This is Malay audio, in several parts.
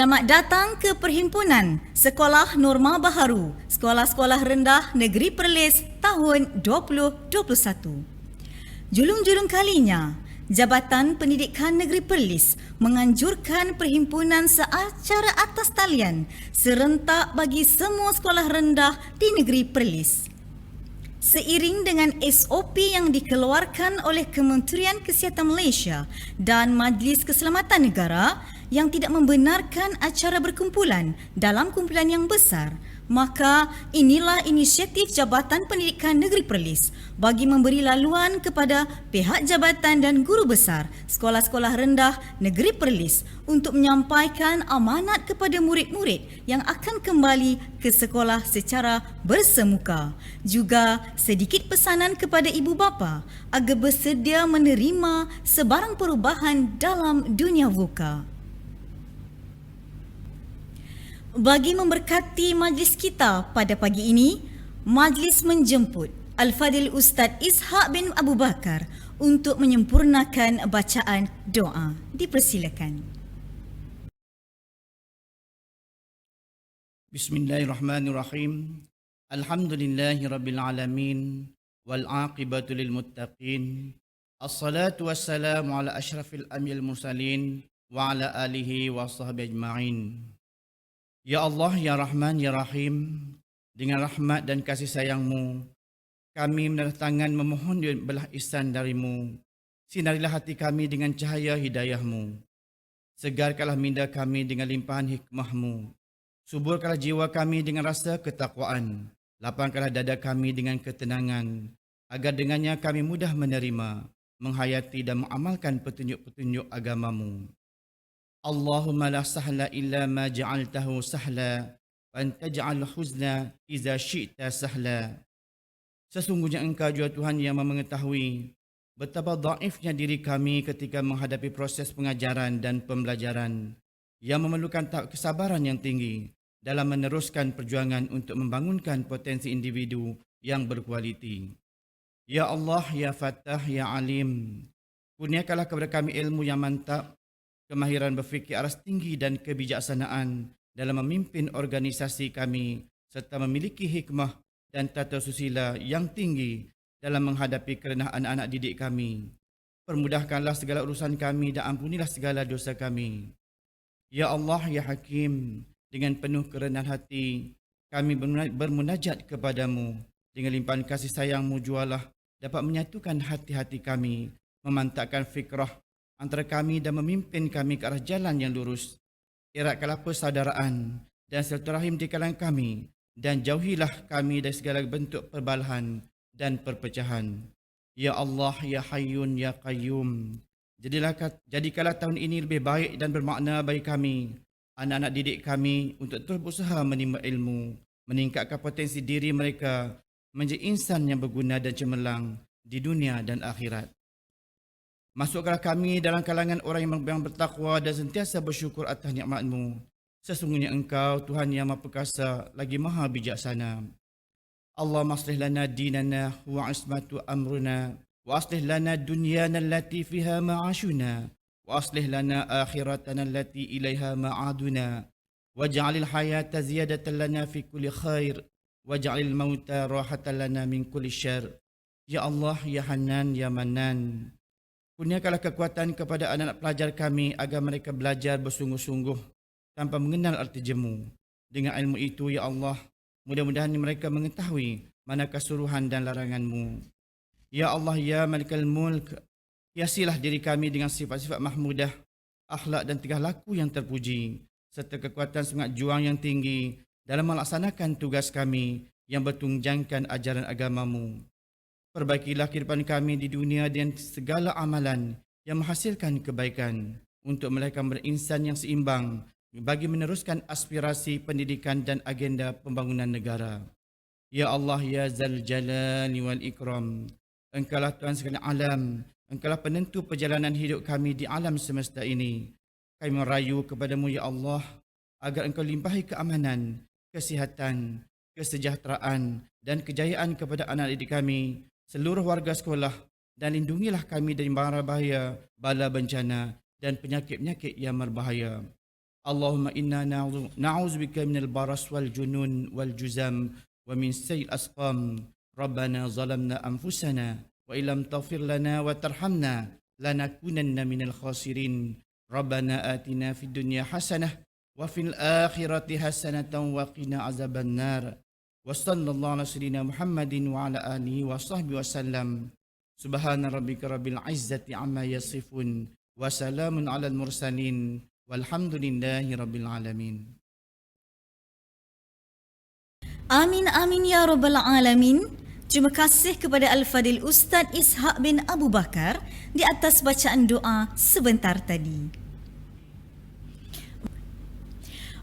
Selamat datang ke Perhimpunan Sekolah Norma Baharu, Sekolah-Sekolah Rendah Negeri Perlis tahun 2021. Julung-julung kalinya, Jabatan Pendidikan Negeri Perlis menganjurkan perhimpunan secara atas talian serentak bagi semua sekolah rendah di Negeri Perlis. Seiring dengan SOP yang dikeluarkan oleh Kementerian Kesihatan Malaysia dan Majlis Keselamatan Negara yang tidak membenarkan acara berkumpulan dalam kumpulan yang besar, maka inilah inisiatif Jabatan Pendidikan Negeri Perlis bagi memberi laluan kepada pihak jabatan dan guru besar sekolah-sekolah rendah Negeri Perlis untuk menyampaikan amanat kepada murid-murid yang akan kembali ke sekolah secara bersemuka. Juga sedikit pesanan kepada ibu bapa agar bersedia menerima sebarang perubahan dalam dunia VUCA. Bagi memberkati majlis kita pada pagi ini, majlis menjemput Al-Fadhil Ustaz Ishaq bin Abu Bakar untuk menyempurnakan bacaan doa. Dipersilakan. Bismillahirrahmanirrahim. Alhamdulillahirabbil alamin wal aqibatu lil muttaqin. Assalatu wassalamu ala asyrafil anbiya'il mursalin wa ala alihi wa sahbihi ajma'in. Ya Allah, ya Rahman, ya Rahim, dengan rahmat dan kasih sayang-Mu, kami mendatangkan memohon belah ihsan dari-Mu. Sinarilah hati kami dengan cahaya hidayah-Mu. Segarkanlah minda kami dengan limpahan hikmah-Mu. Suburkanlah jiwa kami dengan rasa ketakwaan. Lapangkanlah dada kami dengan ketenangan, agar dengannya kami mudah menerima, menghayati dan mengamalkan petunjuk-petunjuk agama-Mu. Allahumma la sahla illa ma ja'altahu sahla wa anta ja'al huzna iza syi'ta sahla. Sesungguhnya Engkau jua Tuhan yang mengetahui betapa dhaifnya diri kami ketika menghadapi proses pengajaran dan pembelajaran yang memerlukan kesabaran yang tinggi dalam meneruskan perjuangan untuk membangunkan potensi individu yang berkualiti. Ya Allah, ya Fattah, ya Alim, kurniakanlah kepada kami ilmu yang mantap, kemahiran berfikir aras tinggi dan kebijaksanaan dalam memimpin organisasi kami serta memiliki hikmah dan tata susila yang tinggi dalam menghadapi kerendahan anak-anak didik kami. Permudahkanlah segala urusan kami dan ampunilah segala dosa kami. Ya Allah, ya Hakim, dengan penuh kerendahan hati kami bermunajat kepadamu. Dengan limpahan kasih sayang-Mu jualah dapat menyatukan hati-hati kami, memantapkan fikrah antara kami dan memimpin kami ke arah jalan yang lurus. Eratkanlah persaudaraan dan silaturahim di kalangan kami dan jauhilah kami dari segala bentuk perbalahan dan perpecahan. Ya Allah, ya Hayyun, ya Qayyum, jadikanlah tahun ini lebih baik dan bermakna bagi kami, anak-anak didik kami, untuk terus berusaha menimba ilmu, meningkatkan potensi diri mereka menjadi insan yang berguna dan cemerlang di dunia dan akhirat. Masukkanlah kami dalam kalangan orang yang bertakwa dan sentiasa bersyukur atas nikmat-Mu. Sesungguhnya Engkau Tuhan yang Maha Perkasa lagi Maha Bijaksana. Allahumma aslih lana dinana wa ismatu amruna wa aslih lana dunyana allati fiha ma'ashuna wa aslih lana akhiratana allati ilaiha ma'aduna waj'alil hayata ziyadatan lana fi kulli khair waj'alil mauta rahatan lana min kulli syarr. Ya Allah, ya Hanan, ya Manan, kurniakanlah kekuatan kepada anak-anak pelajar kami agar mereka belajar bersungguh-sungguh tanpa mengenal arti jemu. Dengan ilmu itu, ya Allah, mudah-mudahan mereka mengetahui manakah suruhan dan larangan-Mu. Ya Allah, ya Malikal Mulk, hiasilah diri kami dengan sifat-sifat mahmudah, akhlak dan tingkah laku yang terpuji, serta kekuatan semangat juang yang tinggi dalam melaksanakan tugas kami yang bertunjangkan ajaran agama-Mu. Perbaikilah kehidupan kami di dunia dan segala amalan yang menghasilkan kebaikan untuk melahirkan berinsan yang seimbang bagi meneruskan aspirasi pendidikan dan agenda pembangunan negara. Ya Allah, ya Zal Jalali wal Ikram, Engkaulah Tuhan sekalian alam, Engkaulah penentu perjalanan hidup kami di alam semesta ini. Kami merayu kepadamu, ya Allah, agar Engkau limpahi keamanan, kesihatan, kesejahteraan dan kejayaan kepada anak didik kami, seluruh warga sekolah, dan lindungilah kami dari mara bahaya, bala bencana dan penyakit-penyakit yang berbahaya. اللهم إنا نعوذ بك من البرص والجنون والجزام ومن سيء الأسقام. ربنا ظلمنا أنفسنا وإن لم تغفر لنا وترحمنا لنكونن من الخاسرين. ربنا آتنا في الدنيا حسنة وفي الآخرة حسنة وقنا عذاب النار. وصلى الله على سيدنا محمد وعلى آله وصحبه وسلم. سبحان ربك رب العزة عما يصفون وسلام على المرسلين والحمد لله رب العالمين. Amin amin ya rabbal alamin. Terima kasih kepada Al-Fadil Ustaz Ishak bin Abu Bakar di atas bacaan doa sebentar tadi.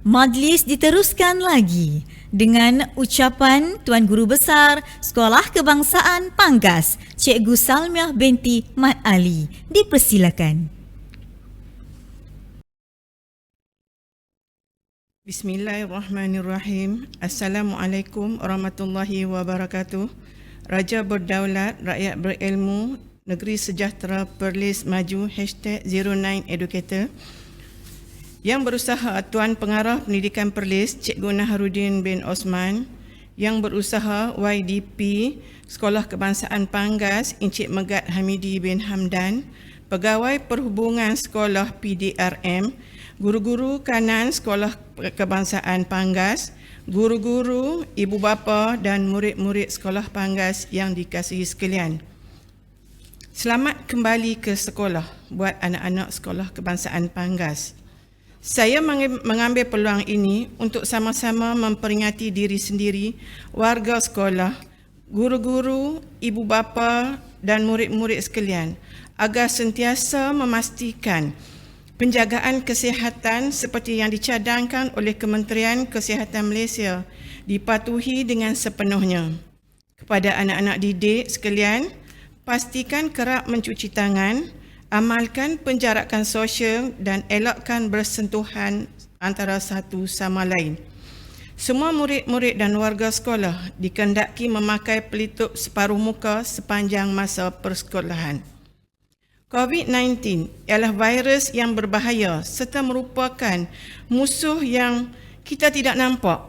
Majlis diteruskan lagi dengan ucapan Tuan Guru Besar Sekolah Kebangsaan Panggas, Cikgu Salmiah binti Mat Ali. Dipersilakan. Bismillahirrahmanirrahim. Assalamualaikum warahmatullahi wabarakatuh. Raja berdaulat, rakyat berilmu, negeri sejahtera, Perlis maju, #09educator. Yang berusaha Tuan Pengarah Pendidikan Perlis, Cikgu Naharuddin bin Osman. Yang berusaha YDP, Sekolah Kebangsaan Panggas, Encik Megat Hamidi bin Hamdan. Pegawai Perhubungan Sekolah PDRM, guru-guru kanan Sekolah Kebangsaan Panggas, guru-guru, ibu bapa dan murid-murid Sekolah Panggas yang dikasihi sekalian. Selamat kembali ke sekolah buat anak-anak Sekolah Kebangsaan Panggas. Saya mengambil peluang ini untuk sama-sama memperingati diri sendiri, warga sekolah, guru-guru, ibu bapa dan murid-murid sekalian agar sentiasa memastikan penjagaan kesihatan seperti yang dicadangkan oleh Kementerian Kesihatan Malaysia dipatuhi dengan sepenuhnya. Kepada anak-anak didik sekalian, pastikan kerap mencuci tangan, amalkan penjarakan sosial dan elakkan bersentuhan antara satu sama lain. Semua murid-murid dan warga sekolah dikendaki memakai pelitup separuh muka sepanjang masa persekolahan. COVID-19 ialah virus yang berbahaya serta merupakan musuh yang kita tidak nampak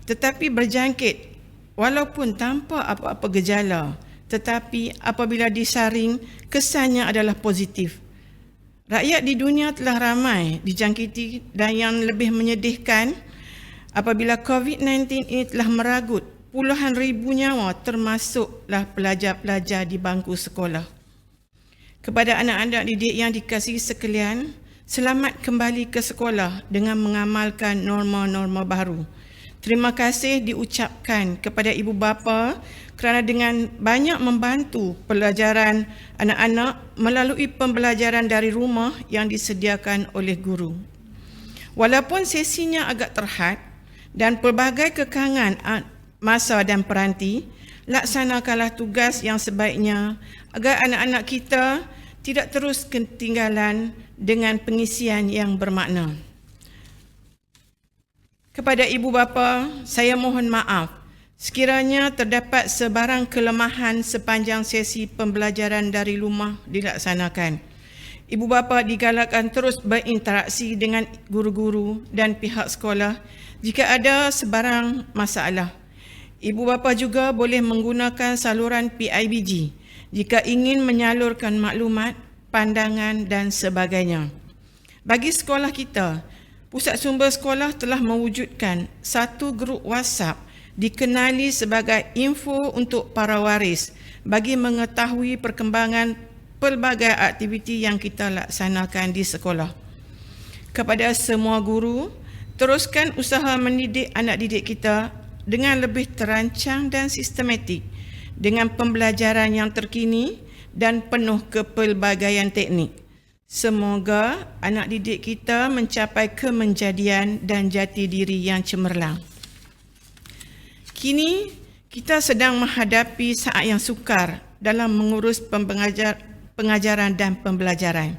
tetapi berjangkit walaupun tanpa apa-apa gejala, tetapi apabila disaring kesannya adalah positif. Rakyat di dunia telah ramai dijangkiti dan yang lebih menyedihkan apabila COVID-19 ini telah meragut puluhan ribu nyawa termasuklah pelajar-pelajar di bangku sekolah. Kepada anak-anak didik yang dikasihi sekalian, selamat kembali ke sekolah dengan mengamalkan norma-norma baru. Terima kasih diucapkan kepada ibu bapa kerana dengan banyak membantu pelajaran anak-anak melalui pembelajaran dari rumah yang disediakan oleh guru. Walaupun sesinya agak terhad dan pelbagai kekangan masa dan peranti, laksanakanlah tugas yang sebaiknya agar anak-anak kita tidak terus ketinggalan dengan pengisian yang bermakna. Kepada ibu bapa, saya mohon maaf sekiranya terdapat sebarang kelemahan sepanjang sesi pembelajaran dari rumah dilaksanakan. Ibu bapa digalakkan terus berinteraksi dengan guru-guru dan pihak sekolah jika ada sebarang masalah. Ibu bapa juga boleh menggunakan saluran PIBG jika ingin menyalurkan maklumat, pandangan dan sebagainya. Bagi sekolah kita, Pusat Sumber Sekolah telah mewujudkan satu grup WhatsApp dikenali sebagai info untuk para waris bagi mengetahui perkembangan pelbagai aktiviti yang kita laksanakan di sekolah. Kepada semua guru, teruskan usaha mendidik anak didik kita dengan lebih terancang dan sistematik dengan pembelajaran yang terkini dan penuh kepelbagaian teknik. Semoga anak didik kita mencapai kemenjadian dan jati diri yang cemerlang. Kini kita sedang menghadapi saat yang sukar dalam mengurus pengajaran dan pembelajaran.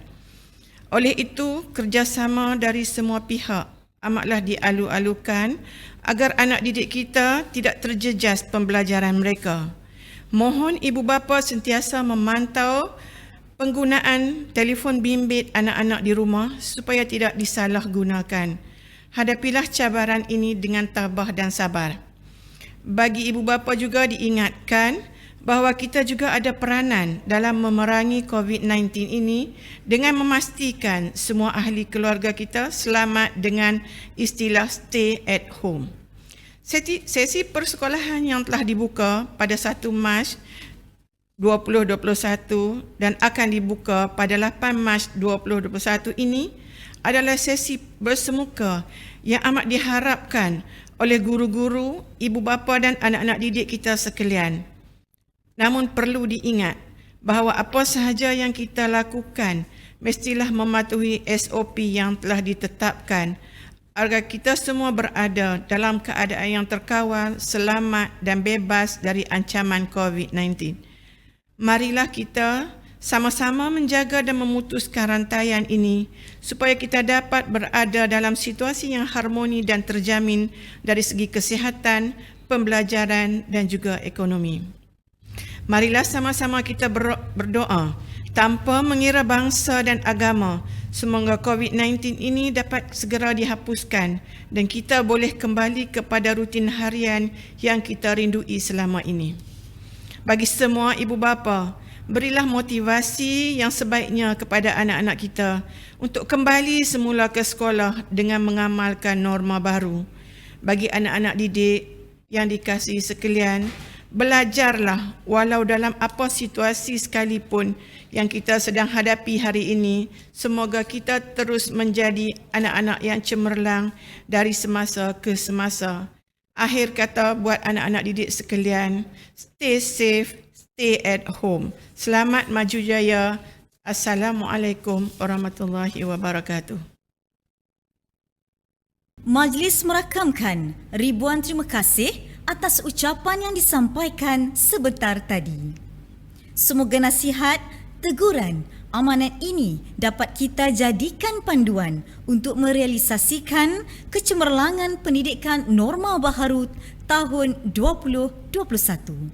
Oleh itu, kerjasama dari semua pihak amatlah dialu-alukan agar anak didik kita tidak terjejas pembelajaran mereka. Mohon ibu bapa sentiasa memantau penggunaan telefon bimbit anak-anak di rumah supaya tidak disalahgunakan. Hadapilah cabaran ini dengan tabah dan sabar. Bagi ibu bapa juga diingatkan bahawa kita juga ada peranan dalam memerangi COVID-19 ini dengan memastikan semua ahli keluarga kita selamat dengan istilah stay at home. Sesi persekolahan yang telah dibuka pada 1 Mac 2021 dan akan dibuka pada 8 Mac 2021 ini adalah sesi bersemuka yang amat diharapkan oleh guru-guru, ibu bapa dan anak-anak didik kita sekalian. Namun perlu diingat bahawa apa sahaja yang kita lakukan mestilah mematuhi SOP yang telah ditetapkan agar kita semua berada dalam keadaan yang terkawal, selamat dan bebas dari ancaman COVID-19. Marilah kita sama-sama menjaga dan memutuskan rantaian ini supaya kita dapat berada dalam situasi yang harmoni dan terjamin dari segi kesihatan, pembelajaran dan juga ekonomi. Marilah sama-sama kita berdoa tanpa mengira bangsa dan agama. Semoga COVID-19 ini dapat segera dihapuskan dan kita boleh kembali kepada rutin harian yang kita rindui selama ini. Bagi semua ibu bapa, berilah motivasi yang sebaiknya kepada anak-anak kita untuk kembali semula ke sekolah dengan mengamalkan norma baru. Bagi anak-anak didik yang dikasihi sekalian, belajarlah walau dalam apa situasi sekalipun yang kita sedang hadapi hari ini. Semoga kita terus menjadi anak-anak yang cemerlang dari semasa ke semasa. Akhir kata buat anak-anak didik sekalian, stay safe, stay at home. Selamat maju jaya. Assalamualaikum warahmatullahi wabarakatuh. Majlis merakamkan ribuan terima kasih atas ucapan yang disampaikan sebentar tadi. Semoga nasihat, teguran, amanat ini dapat kita jadikan panduan untuk merealisasikan kecemerlangan pendidikan norma baharu tahun 2021.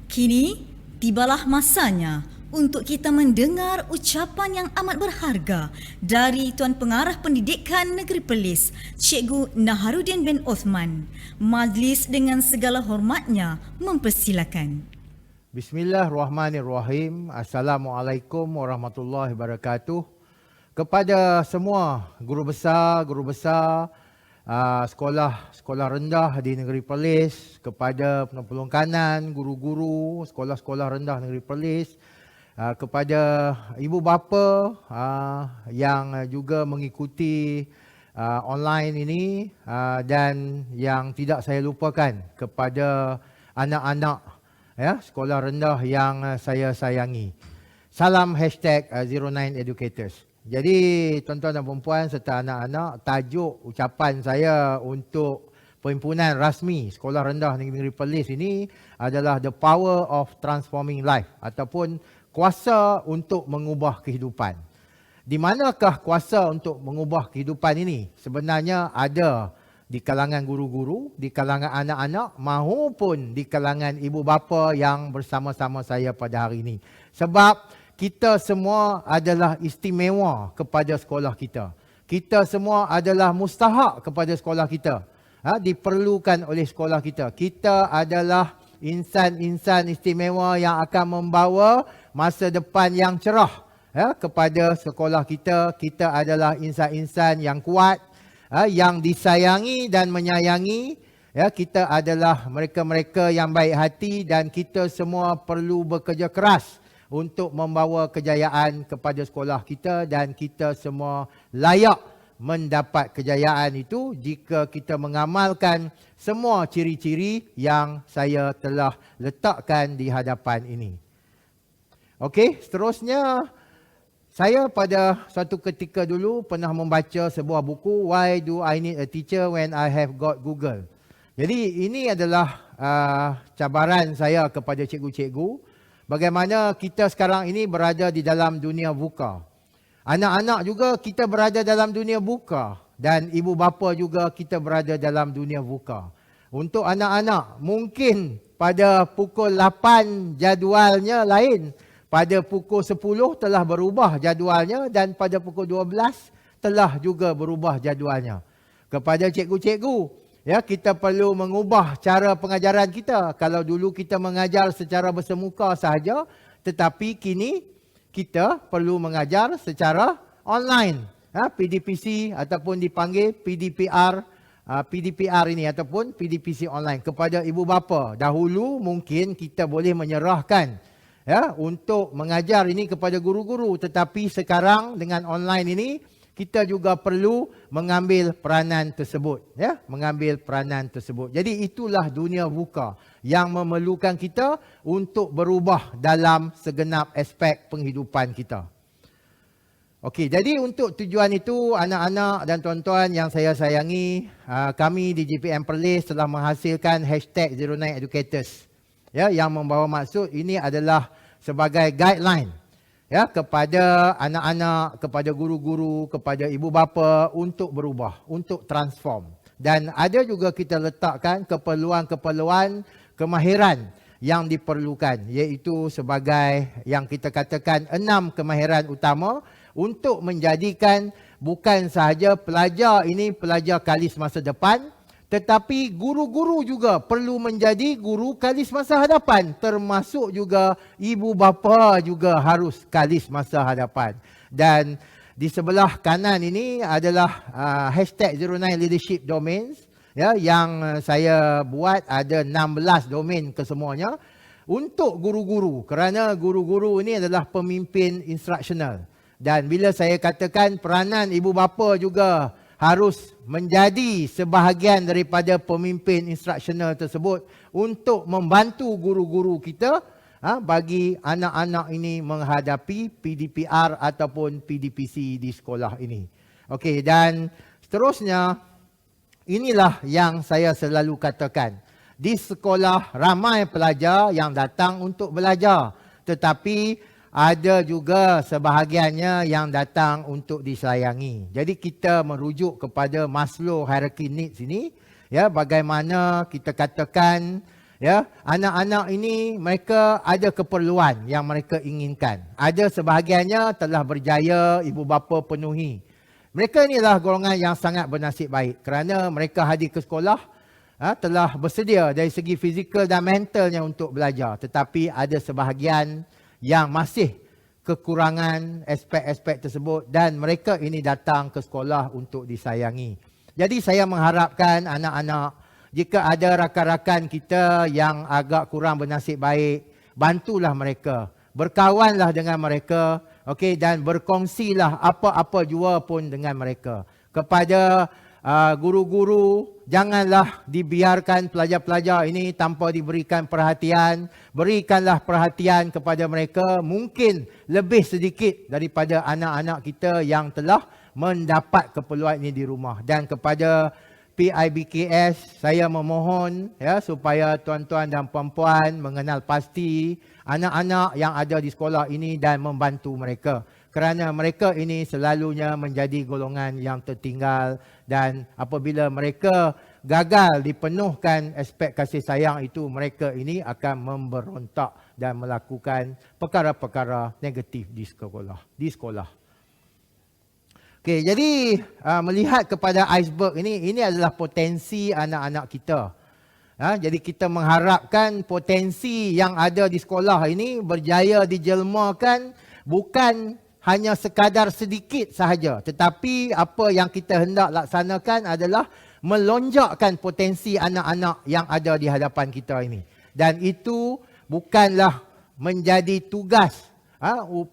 Kini, tibalah masanya untuk kita mendengar ucapan yang amat berharga dari Tuan Pengarah Pendidikan Negeri Perlis, Cikgu Naharuddin bin Osman. Majlis dengan segala hormatnya mempersilakan. Bismillahirrahmanirrahim. Assalamualaikum warahmatullahi wabarakatuh. Kepada semua guru besar, sekolah rendah di Negeri Perlis, kepada penolong kanan, guru-guru, sekolah-sekolah rendah Negeri Perlis, kepada ibu bapa yang juga mengikuti online ini, dan yang tidak saya lupakan kepada anak-anak sekolah rendah yang saya sayangi. Salam #09educators. Jadi tuan-tuan dan puan serta anak-anak, tajuk ucapan saya untuk perhimpunan rasmi Sekolah Rendah Negeri Perlis ini adalah The Power of Transforming Life, ataupun kuasa untuk mengubah kehidupan. Di manakah kuasa untuk mengubah kehidupan ini? Sebenarnya ada di kalangan guru-guru, di kalangan anak-anak maupun di kalangan ibu bapa yang bersama-sama saya pada hari ini. Sebab kita semua adalah istimewa kepada sekolah kita. Kita semua adalah mustahak kepada sekolah kita. Diperlukan oleh sekolah kita. Kita adalah insan-insan istimewa yang akan membawa masa depan yang cerah kepada sekolah kita. Kita adalah insan-insan yang kuat, yang disayangi dan menyayangi. Kita adalah mereka-mereka yang baik hati dan kita semua perlu bekerja keras untuk membawa kejayaan kepada sekolah kita, dan kita semua layak mendapat kejayaan itu jika kita mengamalkan semua ciri-ciri yang saya telah letakkan di hadapan ini. Okey, seterusnya saya pada suatu ketika dulu pernah membaca sebuah buku, Why Do I Need a Teacher When I Have Got Google. Jadi ini adalah cabaran saya kepada cikgu-cikgu. Bagaimana kita sekarang ini berada di dalam dunia VUCA. Anak-anak juga kita berada dalam dunia VUCA. Dan ibu bapa juga kita berada dalam dunia VUCA. Untuk anak-anak, mungkin pada pukul 8 jadualnya lain. Pada pukul 10 telah berubah jadualnya, dan pada pukul 12 telah juga berubah jadualnya. Kepada cikgu-cikgu, ya, kita perlu mengubah cara pengajaran kita. Kalau dulu kita mengajar secara bersemuka sahaja, tetapi kini kita perlu mengajar secara online. PDPC ataupun dipanggil PDPR ini ataupun PDPC online kepada ibu bapa. Dahulu mungkin kita boleh menyerahkan, ya, untuk mengajar ini kepada guru-guru, tetapi sekarang dengan online ini kita juga perlu mengambil peranan tersebut, ya, mengambil peranan tersebut. Jadi itulah dunia VUCA yang memerlukan kita untuk berubah dalam segenap aspek penghidupan kita. Okey, jadi untuk tujuan itu, anak-anak dan tuan-tuan yang saya sayangi, kami di JPM Perlis telah menghasilkan hashtag 09 Educators, ya, yang membawa maksud ini adalah sebagai guideline, ya, kepada anak-anak, kepada guru-guru, kepada ibu bapa untuk berubah, untuk transform. Dan ada juga kita letakkan keperluan-keperluan kemahiran yang diperlukan, iaitu sebagai yang kita katakan 6 kemahiran utama untuk menjadikan bukan sahaja pelajar ini pelajar kalis masa depan, tetapi guru-guru juga perlu menjadi guru kalis masa hadapan, termasuk juga ibu bapa juga harus kalis masa hadapan. Dan di sebelah kanan ini adalah hashtag 09 Leadership Domains, ya, yang saya buat ada 16 domain kesemuanya untuk guru-guru, kerana guru-guru ini adalah pemimpin instruksional. Dan bila saya katakan peranan ibu bapa juga harus menjadi sebahagian daripada pemimpin instruksional tersebut untuk membantu guru-guru kita bagi anak-anak ini menghadapi PDPR ataupun PDPC di sekolah ini. Okey, dan seterusnya, inilah yang saya selalu katakan. Di sekolah ramai pelajar yang datang untuk belajar, tetapi ada juga sebahagiannya yang datang untuk disayangi. Jadi kita merujuk kepada Maslow hierarchy needs ini, ya, bagaimana kita katakan, ya, anak-anak ini mereka ada keperluan yang mereka inginkan. Ada sebahagiannya telah berjaya ibu bapa penuhi. Mereka inilah golongan yang sangat bernasib baik kerana mereka hadir ke sekolah, telah bersedia dari segi fizikal dan mentalnya untuk belajar. Tetapi ada sebahagian yang masih kekurangan aspek-aspek tersebut dan mereka ini datang ke sekolah untuk disayangi. Jadi saya mengharapkan anak-anak, jika ada rakan-rakan kita yang agak kurang bernasib baik, bantulah mereka, berkawanlah dengan mereka, okey, dan berkongsilah apa-apa jua pun dengan mereka. Kepada guru-guru, janganlah dibiarkan pelajar-pelajar ini tanpa diberikan perhatian. Berikanlah perhatian kepada mereka, mungkin lebih sedikit daripada anak-anak kita yang telah mendapat keperluan ini di rumah. Dan kepada PIBKS, saya memohon, ya, supaya tuan-tuan dan puan-puan mengenal pasti anak-anak yang ada di sekolah ini dan membantu mereka. Kerana mereka ini selalunya menjadi golongan yang tertinggal dan apabila mereka gagal dipenuhkan aspek kasih sayang itu, mereka ini akan memberontak dan melakukan perkara-perkara negatif di sekolah. Okey, jadi melihat kepada iceberg ini adalah potensi anak-anak kita. Jadi kita mengharapkan potensi yang ada di sekolah ini berjaya dijelmakan, bukan hanya sekadar sedikit sahaja, tetapi apa yang kita hendak laksanakan adalah melonjakkan potensi anak-anak yang ada di hadapan kita ini. Dan itu bukanlah menjadi tugas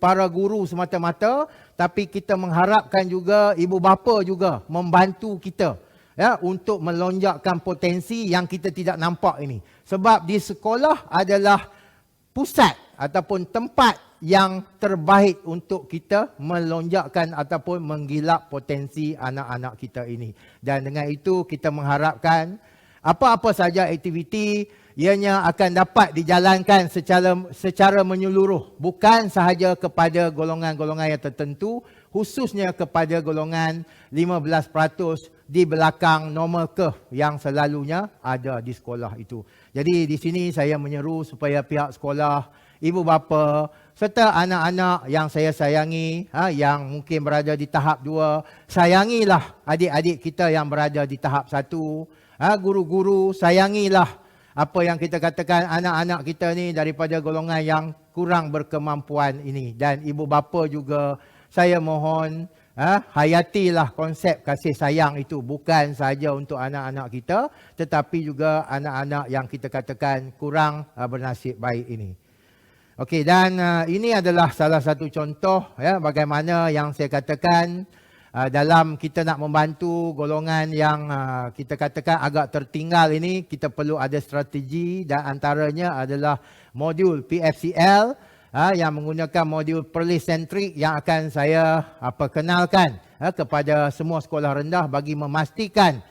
para guru semata-mata, tapi kita mengharapkan juga ibu bapa juga membantu kita, ya, untuk melonjakkan potensi yang kita tidak nampak ini. Sebab di sekolah adalah pusat ataupun tempat yang terbaik untuk kita melonjakkan ataupun menggilap potensi anak-anak kita ini. Dan dengan itu kita mengharapkan apa-apa saja aktiviti ianya akan dapat dijalankan secara menyeluruh, bukan sahaja kepada golongan-golongan yang tertentu, khususnya kepada golongan 15% di belakang normal curve yang selalunya ada di sekolah itu. Jadi di sini saya menyeru supaya pihak sekolah ibu bapa serta anak-anak yang saya sayangi, yang mungkin berada di tahap 2, sayangilah adik-adik kita yang berada di tahap 1. Guru-guru, sayangilah apa yang kita katakan anak-anak kita ni daripada golongan yang kurang berkemampuan ini. Dan ibu bapa juga saya mohon hayatilah konsep kasih sayang itu, bukan saja untuk anak-anak kita tetapi juga anak-anak yang kita katakan kurang bernasib baik ini. Okey, dan ini adalah salah satu contoh bagaimana yang saya katakan dalam kita nak membantu golongan yang kita katakan agak tertinggal ini, kita perlu ada strategi dan antaranya adalah modul PFCL yang menggunakan modul Perlis Centric yang akan saya kenalkan kepada semua sekolah rendah bagi memastikan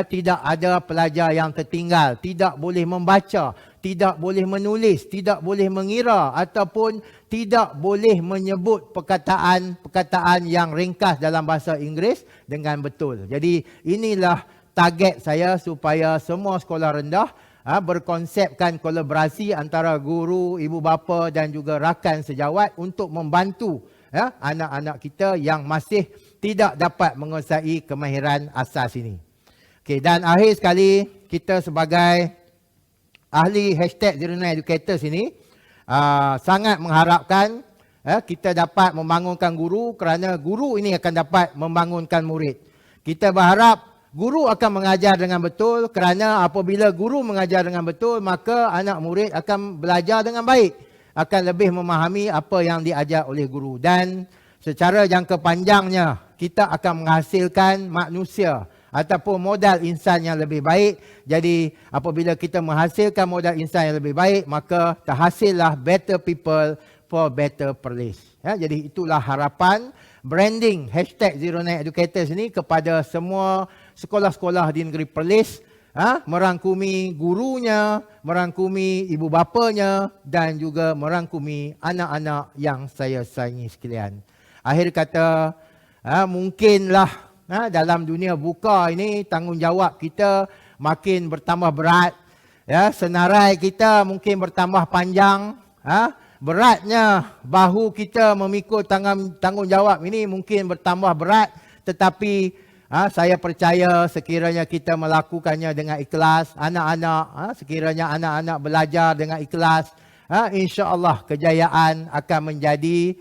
tidak ada pelajar yang tertinggal, tidak boleh membaca, tidak boleh menulis, tidak boleh mengira ataupun tidak boleh menyebut perkataan yang ringkas dalam bahasa Inggeris dengan betul. Jadi inilah target saya supaya semua sekolah rendah berkonsepkan kolaborasi antara guru, ibu bapa dan juga rakan sejawat untuk membantu anak-anak kita yang masih tidak dapat menguasai kemahiran asas ini. Okey, dan akhir sekali, kita sebagai ahli #09educators ini sangat mengharapkan kita dapat membangunkan guru kerana guru ini akan dapat membangunkan murid. Kita berharap guru akan mengajar dengan betul kerana apabila guru mengajar dengan betul maka anak murid akan belajar dengan baik, akan lebih memahami apa yang diajar oleh guru dan secara jangka panjangnya kita akan menghasilkan manusia ataupun modal insan yang lebih baik. Jadi apabila kita menghasilkan modal insan yang lebih baik, maka terhasillah better people for better Perlis. Jadi itulah harapan branding #09educators ini kepada semua sekolah-sekolah di negeri Perlis, merangkumi gurunya, merangkumi ibu bapanya dan juga merangkumi anak-anak yang saya sayangi sekalian. Akhir kata, mungkinlah dalam dunia buka ini tanggungjawab kita makin bertambah berat, senarai kita mungkin bertambah panjang, beratnya bahu kita memikul tanggungjawab ini mungkin bertambah berat, tetapi saya percaya sekiranya kita melakukannya dengan ikhlas, anak-anak sekiranya anak-anak belajar dengan ikhlas, insya-Allah kejayaan akan menjadi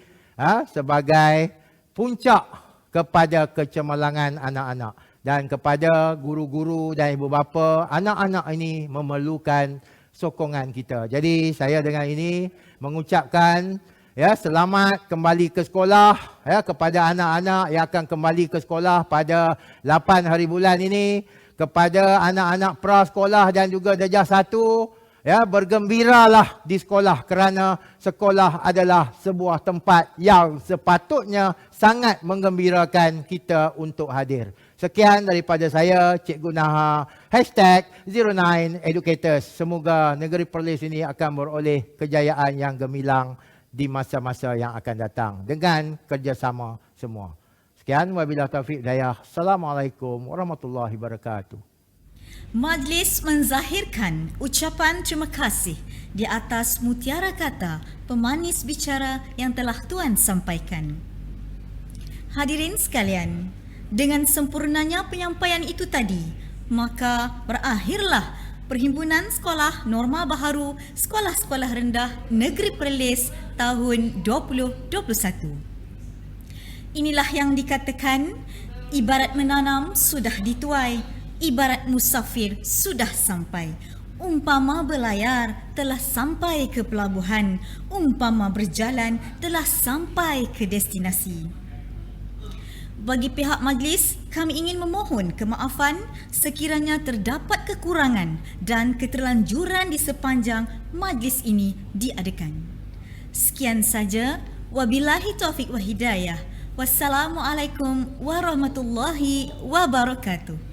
sebagai puncak kepada kecemerlangan anak-anak. Dan kepada guru-guru dan ibu bapa, anak-anak ini memerlukan sokongan kita. Jadi saya dengan ini mengucapkan selamat kembali ke sekolah kepada anak-anak yang akan kembali ke sekolah pada 8 hari bulan ini. Kepada anak-anak prasekolah dan juga darjah 1, bergembiralah di sekolah kerana sekolah adalah sebuah tempat yang sepatutnya sangat menggembirakan kita untuk hadir. Sekian daripada saya, Cikgu Naha, #09educators. Semoga negeri Perlis ini akan beroleh kejayaan yang gemilang di masa-masa yang akan datang dengan kerjasama semua. Sekian, wabillahi taufiq hidayah. Assalamualaikum warahmatullahi wabarakatuh. Majlis menzahirkan ucapan terima kasih di atas mutiara kata pemanis bicara yang telah Tuan sampaikan. Hadirin sekalian, dengan sempurnanya penyampaian itu tadi, maka berakhirlah Perhimpunan Sekolah Norma Baharu Sekolah-Sekolah Rendah Negeri Perlis tahun 2021. Inilah yang dikatakan, ibarat menanam sudah dituai, ibarat musafir sudah sampai. Umpama berlayar telah sampai ke pelabuhan, umpama berjalan telah sampai ke destinasi. Bagi pihak majlis, kami ingin memohon kemaafan sekiranya terdapat kekurangan dan keterlanjuran di sepanjang majlis ini diadakan. Sekian saja, wabillahi taufiq wal hidayah. Wassalamualaikum warahmatullahi wabarakatuh.